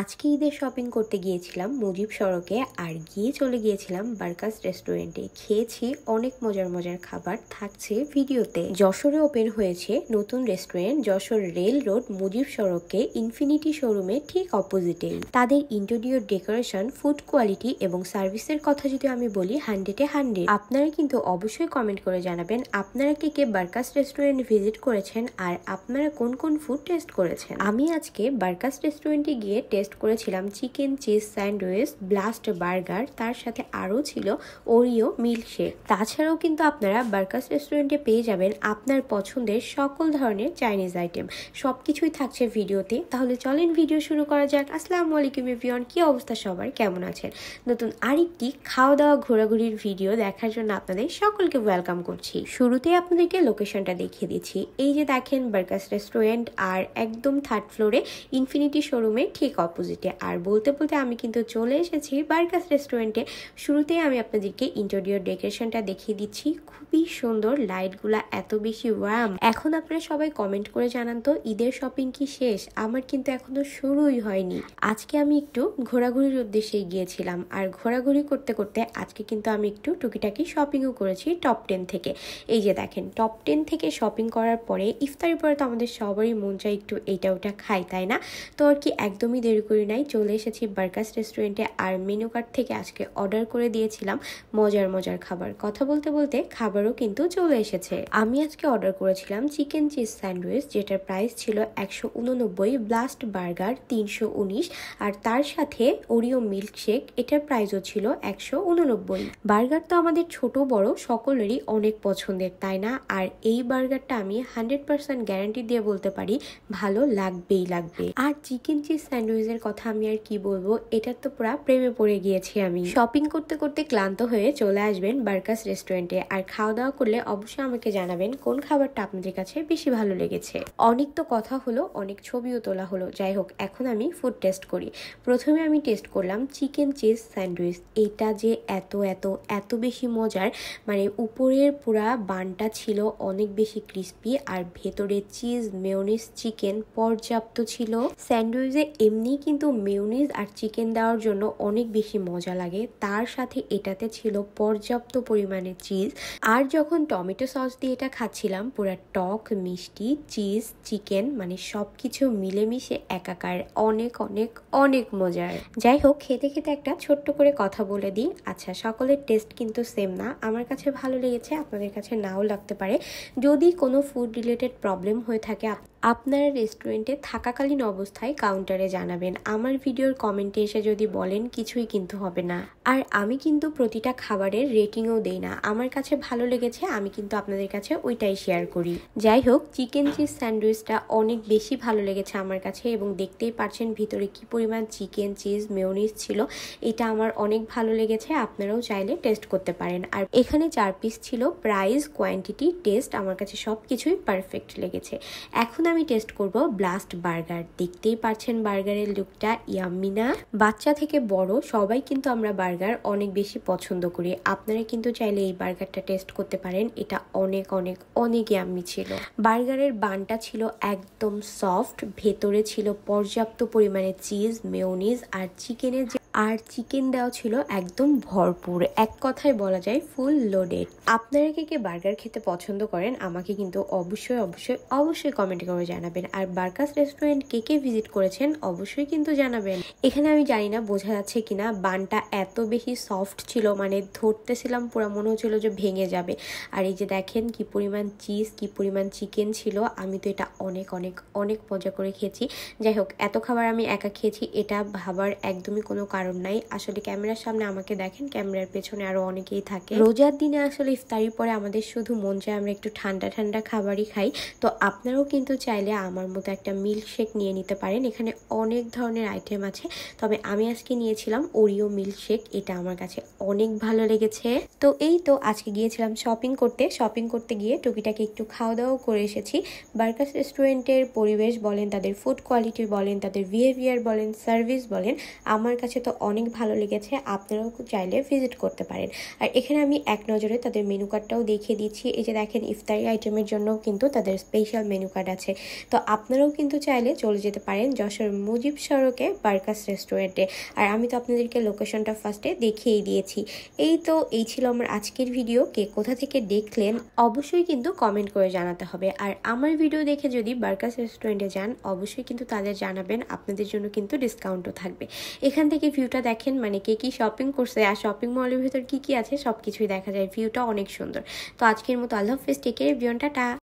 আজকে ঈদের শপিং করতে গিয়েছিলাম মুজিব সড়কে আর গিয়ে চলে গিয়েছিলাম বার্কাস রেস্টুরেন্টে। খেয়েছি অনেক মজার মজার খাবার, থাকছে ভিডিওতে। যশোরে ওপেন হয়েছে নতুন restaurant Jessore rail road Mujib সড়কে ইনফিনিটি শোরুমে ঠিক অপোজিটেই। তাদের ইন্টেরিয়র ডেকোরেশন, ফুড কোয়ালিটি এবং সার্ভিসের কথা যদি আমি বলি 100-এ 100। আপনারা কিন্তু অবশ্যই কমেন্ট করে জানাবেন আপনারা কে কে বার্কাস রেস্টুরেন্ট ভিজিট করেছেন আর আপনারা কোন কোন ফুড টেস্ট করেছেন। আমি আজকে বার্কাস রেস্টুরেন্টে গিয়ে টেস্ট করেছিলাম chicken cheese sandwich, blast burger, তার সাথে আরও ছিল ওরিও মিল্কশেক। তাছাড়াও কিন্তু আপনারা বার্কাস রেস্টুরেন্টে পেয়ে যাবেন আপনার পছন্দের সকল ধরনের চাইনিজ আইটেম। সবকিছুই থাকছে ভিডিওতে। তাহলে চলেন ভিডিও শুরু করা যাক। আসসালামু আলাইকুম এভরিওয়ান, কি অবস্থা সবার, কেমন আছেন? নতুন আরেকটি খাওয়া দাওয়া ঘোরাঘুরির ভিডিও দেখার জন্য আপনাদের সকলকে ওয়েলকাম করছি। শুরুতেই আপনাদেরকে লোকেশনটা দেখিয়ে দিচ্ছি। এই যে দেখেন বার্কাস রেস্টুরেন্ট, আর একদম থার্ড ফ্লোরে ইনফিনিটি শোরুমে ঠিক অপোজিটে। আর বলতে বলতে আমি কিন্তু চলে এসেছি বার্কাস রেস্টুরেন্টে। শুরুতেই আমি আপনাদেরকে ইন্টেরিয়র ডেকোরেশনটা দেখিয়ে দিচ্ছি। খুবই সুন্দর, লাইটগুলা এত বেশি ওয়ার্ম। এখন আপনারা সবাই কমেন্ট করে জানান তো ঈদের শপিং কি শেষ? আমার কিন্তু এখনো শুরুই হয়নি। আজকে আমি একটু ঘোরাঘুরির উদ্দেশ্যে গিয়েছিলাম, আর ঘোরাঘুরি করতে করতে আজকে কিন্তু আমি একটু টুকিটাকি শপিংও করেছি টপ 10 থেকে। এই যে দেখেন, টপ 10 থেকে শপিং করার পরে ইফতারের পরে তো আমাদের সবারই মন চাই একটু এটা ওটা খাই, তাই না? তো আর কি একদমই দেরি করি নাই, চলে এসেছি বার্কাস রেস্টুরেন্টে। আর মেনু কার্ড থেকে আজকে অর্ডার করে দিয়েছিলাম মজার মজার খাবার। কথা বলতে বলতে খাবারও কিন্তু চলে এসেছে। আমি আজকে অর্ডার করেছিলাম চিকেন চিজ স্যান্ডউইচ, যেটার প্রাইস ছিল 189, ব্লাস্ট বার্গার 319, আর তার সাথে ওরিও মিল্কশেক, এটার প্রাইসও ছিল 189। বার্গার তো আমাদের ছোট বড় সকলেরই অনেক পছন্দের, তাই না? আর এই বার্গারটা আমি 100% গ্যারান্টি দিয়ে বলতে পারি ভালো লাগবেই লাগবে। আর চিকেন চিজ স্যান্ডউইচের কথা আমি আর কি বলবো, এটার তো পুরো প্রেমে পড়ে গিয়েছি আমি। শপিং করতে করতে ক্লান্ত হয়ে চলে আসবেন বার্কাস রেস্টুরেন্টে, আর খাওয়া দাওয়া করলে অবশ্যই আমাকে জানাবেন কোন খাবারটা আপনাদের কাছে বেশি ভালো লেগেছে। অনেক তো কথা হলো, অনেক ছবিও তোলা হলো, যাই হোক এখন আমি ফুড টেস্ট করি। প্রথমে আমি টেস্ট করলাম চিকেন চিজ স্যান্ডউইচ। এটা যে এত এত এত বেশি মজার, মানে উপরের পুরা বানটা ছিল অনেক বেশি ক্রিস্পি, আর ভেতরে চিজ মেয়োনিজ চিকেন পর্যাপ্ত ছিল। স্যান্ডউইচে এমনি কিন্তু মেয়োনিজ আর চিকেন দেওয়ার জন্য অনেক বেশি মজা লাগে, তার সাথে এটাতে ছিল পর্যাপ্ত পরিমাণে চিজ। আর যখন টমেটো সস দিয়ে এটা খাচ্ছিলাম, পুরা টক মিষ্টি চিজ চিকেন মানে সবকিছু মিলেমিশে একাকার, অনেক অনেক অনেক মজার। যাই হোক, খেতে খেতে একটা ছোট্ট করে কথা বলে দিই। আচ্ছা, সকলের টেস্ট কিন্তু সেম না। আমার কাছে ভালো লেগেছে, আপনাদের কাছে নাও লাগতে পারে। যদি কোনো ফুড রিলেটেড প্রবলেম হয়ে থাকে আপনারা রেস্টুরেন্টে থাকাকালীন অবস্থায় কাউন্টারে জানাবেন। আমার ভিডিওর কমেন্টে এসে যদি বলেন কিছুই কিন্তু হবে না। আর আমি কিন্তু প্রতিটা খাবারের রেটিংও দেই না, আমার কাছে ভালো লেগেছে আমি কিন্তু আপনাদের কাছে ওইটাই শেয়ার করি। যাই হোক, চিকেন চিজ স্যান্ডউইচটা অনেক বেশি ভালো লেগেছে আমার কাছে, এবং দেখতেই পাচ্ছেন ভিতরে কি পরিমাণ চিকেন চিজ মেয়োনিজ ছিল, এটা আমার অনেক ভালো লেগেছে। আপনারাও চাইলে টেস্ট করতে পারেন। আর এখানে 4 পিস ছিল। প্রাইস, কোয়ান্টিটি, টেস্ট আমার কাছে সবকিছুই পারফেক্ট লেগেছে। এখন আমি টেস্ট করব ব্লাস্ট বার্গার। দেখতেই পাচ্ছেন বার্গারের লুকটা ইয়াম্মি না? বাচ্চা থেকে বড় সবাই কিন্তু আমরা বার্গার অনেক বেশি পছন্দ করি। আপনারা কিন্তু চাইলে এই বার্গারটা টেস্ট করতে পারেন, এটা অনেক অনেক অনেক ইয়াম্মি ছিল। বার্গারের বানটা ছিল একদম সফট, ভেতরে ছিল পর্যাপ্ত পরিমাণে চিজ মেয়োনিজ, আর চিকেন দেওয়া ছিল একদম ভরপুর। এক কথায় বলা যায় ফুল লোডেড। আপনারা কে কে বার্গার খেতে পছন্দ করেন আমাকে কিন্তু অবশ্যই অবশ্যই অবশ্যই কমেন্ট করে জানাবেন। আর বার্কাস রেস্টুরেন্ট কে কে ভিজিট করেছেন অবশ্যই কিন্তু জানাবেন। এখানে আমি জানি না বোঝা যাচ্ছে কিনা, বানটা এত বেশি সফট ছিল, মানে ধরতেছিলাম পুরো মনে হচ্ছিল যে ভেঙে যাবে। আর এই যে দেখেন কি পরিমাণ চিজ, কি পরিমাণ চিকেন ছিল। আমি তো এটা অনেক অনেক অনেক মজা করে খেয়েছি। যাই হোক, এত খাবার আমি একা খেয়েছি এটা ভাবার একদমই কোনো কারণ নাই। আসলে ক্যামেরার সামনে আমাকে দেখেন, ক্যামেরার পেছনে আরো অনেকেই থাকে। রোজার দিনে আসলে ইফতারির পরে আমাদের শুধু মন চায় আমরা একটু ঠান্ডা ঠান্ডা খাবারই খাই। তো আপনারাও কিন্তু চাইলে আমার মতো একটা মিল্কশেক নিয়ে নিতে পারেন। এখানে অনেক ধরনের আইটেম আছে, তবে আমি আজকে নিয়েছিলাম ওরিও মিল্কশেক। এটা আমার কাছে অনেক ভালো লেগেছে। তো এই তো আজকে গিয়েছিলাম শপিং করতে গিয়ে টুকিটাকি একটু খাওয়া দাওয়াও করে এসেছি। বার্কাস রেস্টুরেন্টের পরিবেশ বলেন, তাদের ফুড কোয়ালিটি বলেন, তাদের বিহেভিয়ার বলেন, সার্ভিস বলেন, আমার কাছে তো অনেক ভালো লেগেছে, আপনারাও চাইলে ভিজিট করতে পারেন। আর এখানে আমি এক নজরে তাদের মেনু কার্ডটাও দেখিয়ে দিচ্ছি। এই যে দেখেন, ইফতারি আইটেমের জন্য কিন্তু তাদের স্পেশাল মেনু কার্ড আছে। তো আপনারাও কিন্তু চাইলে চলে যেতে পারেন যশোর মুজিব সড়কে বারকাস রেস্টুরেন্টে। আর আমি তো আপনাদেরকে লোকেশনটা ফার্স্টে দেখিয়েই দিয়েছি। এই ছিল আমার আজকের ভিডিও। কে কোথা থেকে দেখলেন অবশ্যই কিন্তু কমেন্ট করে জানাতে হবে। আর আমার ভিডিও দেখে যদি বারকাস রেস্টুরেন্টে যান অবশ্যই কিন্তু তাদের জানাবেন, আপনাদের জন্য কিন্তু ডিসকাউন্টও থাকবে। এখান থেকে ভিউটা দেখেন, মানে কে কি শপিং করছে আর শপিং মলের ভিতর কি কি আছে সব কিছুই দেখা যায়। ভিউটা অনেক সুন্দর। তো আজকের মতো আল্লাহ হাফেজ, টেক কেয়ার এভরিওয়ান, টাটা।